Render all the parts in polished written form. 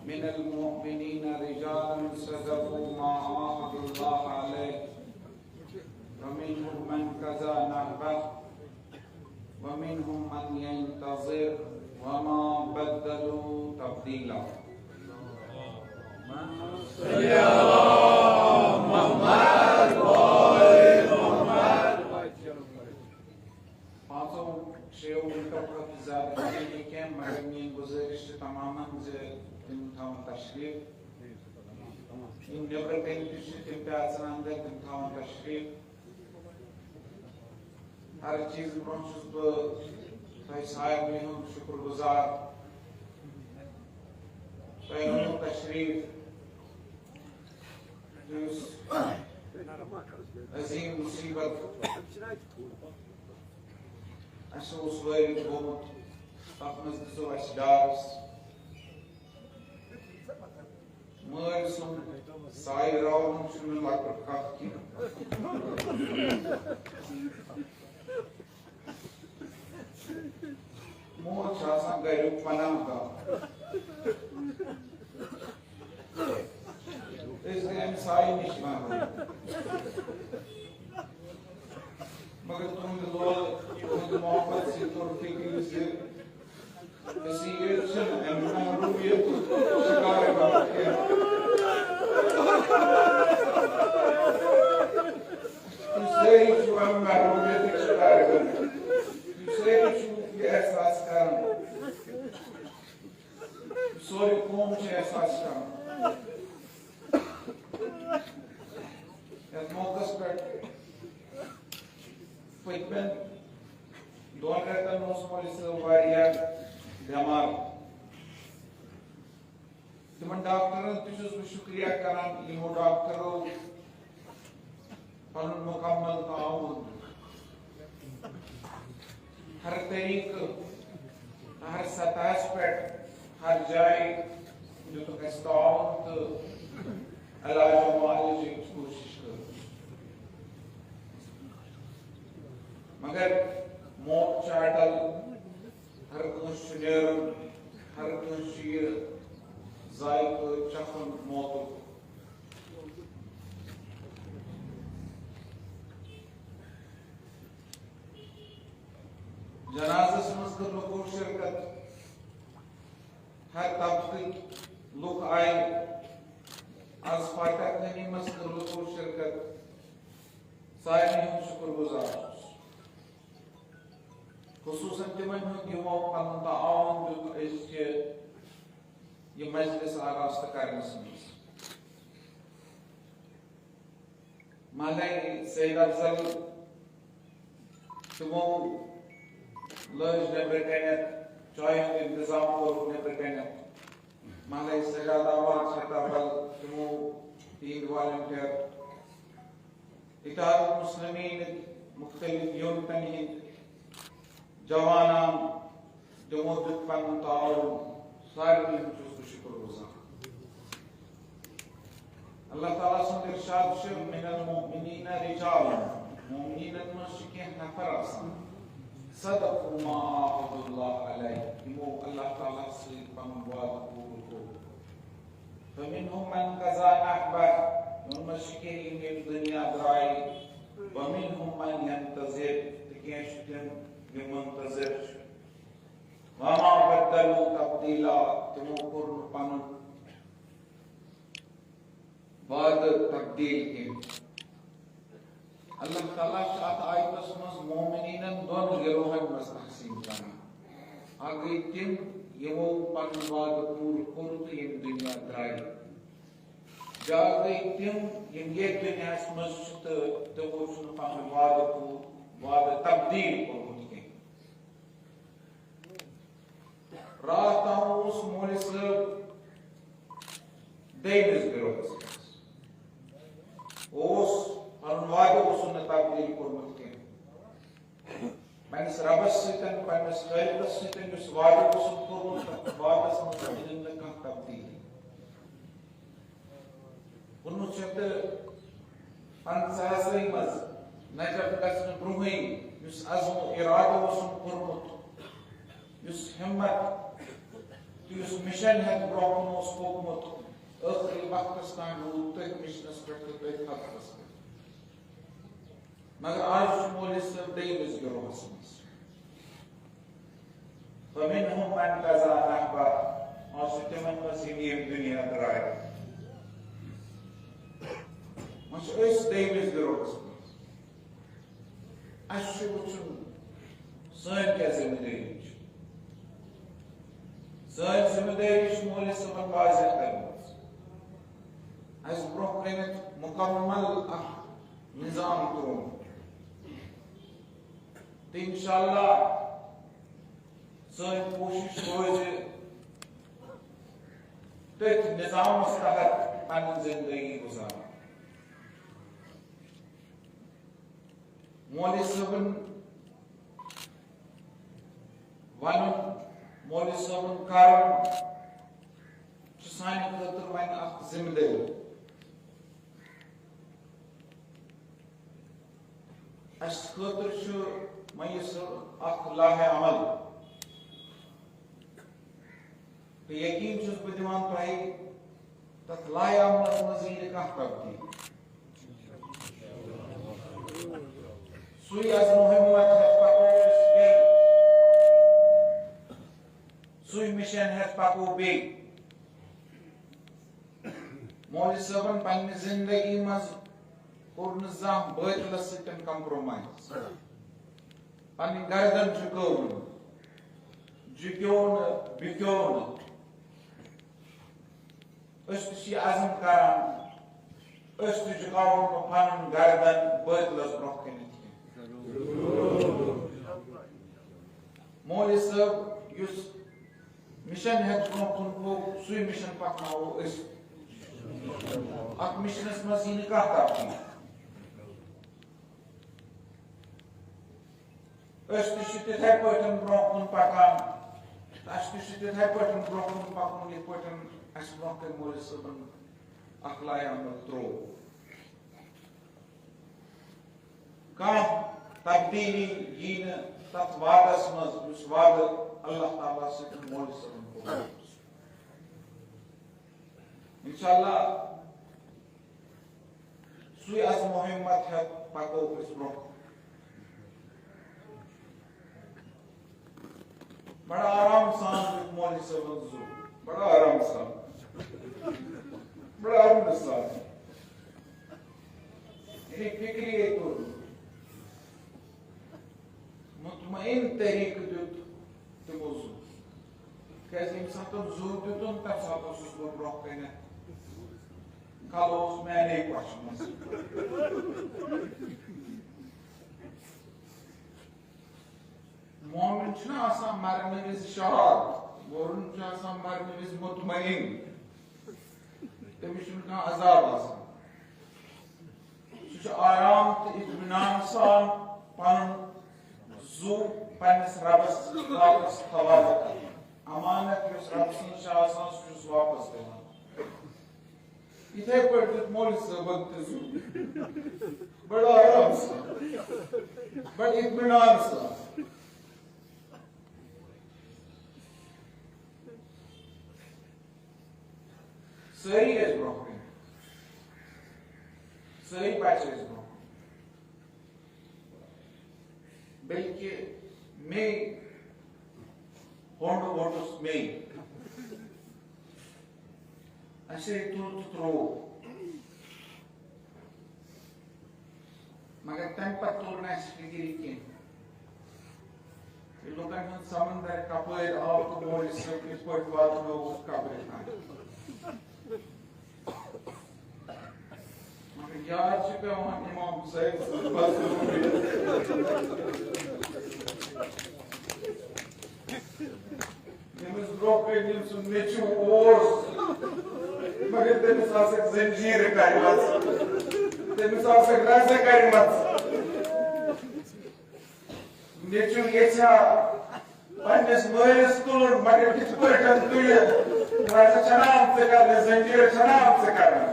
मिनल मुमिनीन रिजालन सदक़ू मा आहदुल्लाह अलैहि व मिनहुम मन कज़ा नहबह व मिनहुम मन यंतज़िर व मा बद्दलू तब्दीला। पांचों शेयों मुतफ़क़ ज़ाती के मरमी गुज़रिश तमामन ज़े तिम थाम तशरीफ इन नेबर पेंटिश तिम प्यासन अंदर तिम थाम तशरीफ हर चीज़ ब्रोंशुस ब ताई सायब में हम शुक्रगुज़ार ताई हम तशरीफ जिस अज़ीम मुसीबत अशोस वारिद गोमत अपनस दिसो अशदार्स मर्सुम साई रावण शुरू लाकर काकी मोह शासन गैरु पनाम का इसलिए हम साई निश्मान हैं मगर तुम लोग मोहब्बत से और फिक्र से ऐसी इर्शन महरूमियत शिकार करते हैं। इससे ही जो हम महरूमियत शिकार करते हैं, इससे ही जो ये एहसास करना, सोरी कौम से एहसास करना, इस मौके पर Păitmen, Doamne, că nu spune să varia gamar. Tuman doctorul तुझे शुक्रिया कराम इहो डॉक्टरों पनुन मुकम्मल ताउन हर तरीक हर सताश पर हर जाए जो तो कस्ताउन तो इलाज मुआवजे की कोशिश करो मगर मौत चाटल हर कुंशीर जायक चखन मौत जनाज़स मज़कर लोगों शिरकत हर तबके लोग आए आज फाटक नहीं मज़कर लोगों शिरकत सारे हम शुक्रगुज़ार खुसूसन तिमन दिवो पनुन ताउन जो इसके ये मजलिस आगाज़ करने से माले सैयद अफजल तिमो लज नेबर कनेत चाय इंतजाम और नेबर कनेत माले सजादा वार शताबल तिमो तीन वॉलंटियर इताद मुस्लिमीन मुख्तलिफ यूनिटन जवाना जो मौजूद पनुन ताउन सारे हम शुक्रगुज़ार अल्लाह ताला से इरशाद शे मिनल मुमिनीन रिजालन मुमिनीन मशके नफर आसान सदक़ू मा आहदुल्लाह अलैहि इमो अल्लाह ताला से पनुन वाद पूरा को फमिनहुम मन कज़ा नहबह उन मशके इनके दुनिया दराई व मिनहुम मन यंतज़िर तकेशतन यमंतज़िर वमा बदलू तब्दीला तुम पूर्ण पनुन बाद तब्दील के अल्लाह ताला शात आयतस मस मोमिनीनन दोन गिरोहन मस तहसीन करना आगे तिम यमो पनुन बाद पूर्ण कुर्त यम दुनिया द्राई जागे तिम यम ये दुनिया मस तो पनुन बाद तब्दील को रात उस मोलिस देविस गिरोस उस अनुवाद उस तब्दील कोरमत के मैंने रबस सितन मैंने खैरत सितन उस वाद उस कोरमत वाद समझन का तब्दील उन्होंने शब्द पंचासरी मज नजर कसम ब्रुही उस अज़्म इरादा उस कोरमत उस हिम्मत तुस मिशन है ब्रोकन पोकमुत आखिरी वक्त तान रूद तक मिशनस पे खतरस मगर आज मोलिस सब देविस गिरोहस फमिनहुम मन कज़ा नहबा और तिमन मसीह दुनिया दराय मश इस देविस गिरोहस अशु वुचुन सन क्या जिम्मेदारी सन जिम्मेदारी मोलिस सब वाज़ेह करमस अस ब्रोह कनित मुकम्मल निजाम तरोन तो इंशाअल्लाह सन कोशिश रोज तथ निजाम तहत पन जिंदगी गुजार मौलवी साहबन वन मौलवी साहबन कर सान खतर वन जिम्मेदारी अस खतर मयसर लाहे अमल तो यकीन बह दिवान तुह तथ लाहे अमल मजीद कह तब्दील सुई अज़्म हिम्मत है पको सुई मिशन है पको बे मौलवी साहबन पन्ने जिंदगी मज कोर निजाम बातिलस सतन कंप्रोमाइज पन्नी गर्दन झुक्योन बिक्योन अज़म करान झुकावन पन गर्दन बातिलस ब्रोह कन मौलवी साहब युस मिशन है ब्रोह कुन सुई मिशन पकनावो अत मिशनस मज यी कह तब्दील तिथे पन ब्रोह कुन पकान तिथे पन ब्रोह कुन पकन ये पन ब्रोह कन मौलवी साहबन लाहे अमल त्रो कह तब्दीली यी तथ वादस मज वाद अल्लाह ताला से मौलवी साहबन को इंशाअल्लाह सुई अज़्म हिम्मत है पको इस ब्रोह बड़ा आराम सान मौलवी साहबन जू बड़ा आराम सान बड़ा आराम सान यानी फिक्री तो मुतमईन तरीक दुत तमो जू कैसे इंसान तो जू दुतन तब साथ उस ब्रोह कने Carlos मैंने क्वेश्चन मोमिन छना आसान मरने विज शाद मोरन छना आसान मरने विज मुतमईन तमिश का अजाब आसान सुच आराम ते इत्मीनान सान पन जू पन्नस रबस वापस हवाला अमानत युस रब सन आसान सुच वापस देना इथे पड़ते मौलवी साहबन तजू बड़ा आराम सान बड़ा इत्मीनान सान सही है ब्रोह सही पैसे ब्रोह बल्कि मैं होंड वोटस में ऐसे तुरो मगर तम पर तुरना फिक्री के लोगन हन समंदर कपर आव तो मौलवी साहब इस पर बात लोग कबर था मगर याद पे वहां इमाम हुसैन बस निम्स ब्रोह निम्स नेचु और मगर तमिस आसक जंजीर करिमस तमिस आसक रज़ करिमस नेचु येछा पन्नस मयस तुलन मगर किछ पटन तुल रज़ छनाम से करने जंजीर छनाम से करने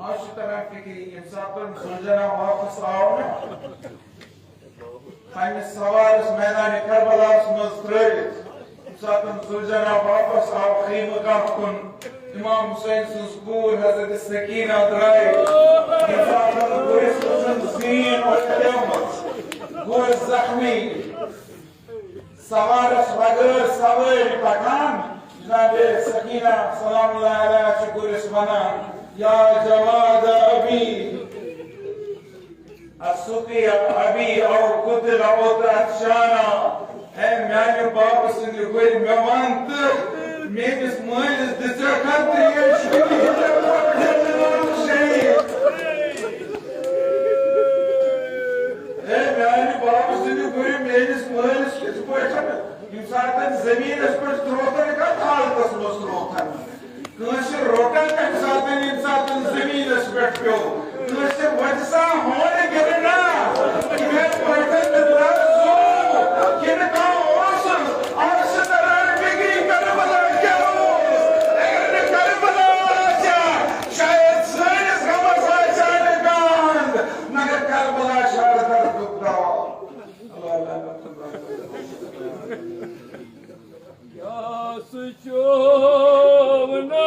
आज तरह फिक्री इंसान सुलझना वापस आओ ना पन्निस सवारस मैदान करबलास मज त्रित सातन जुलजना वापस आओ खीमगाह कुन इमाम हुसैन सुन कूर हजरत सकीना द्राय सातन गुरिस सुन ज़ीन और क़यामत गुरिस ज़ख्मी सवारस बगैर सवार पठान जनाब सकीना सलामुल्लाह अलैहा से गुरिस बना या जवाद अबी असुकिया अबी और कुदर और अचाना है मैंने बाप सिंह कोई मेवांत मेरे स्माइल दिशा करते हैं है मैंने बाप सिंह कोई मेरे स्माइल किस को ऐसा इंसान जमीन इस पर स्रोतन का थाल तस लो स्रोतन कुछ रोटन का इंसान जमीन इस पर क्यों कुछ वजसा होने गिरना मैं पढ़ते दिला सो किनका औसत औसत रण बिगड़ी करबला क्या हो अगर करबला आशा शायद साइंस का जाने गांध मगर करबला शायद कर दुखदा अल्लाह क्या सुचोवना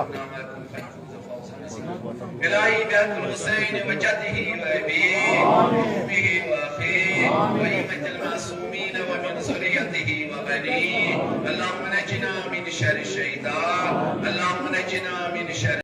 وهبنا ما لكم فنفوز فوزا نصيبا إلهي بأن الحسين وجده وأبيه وأمه وأخيه وأئمة المعصومين ومن ذريته وبنيه اللهم نجنا من شر الشيطان اللهم نجنا من شر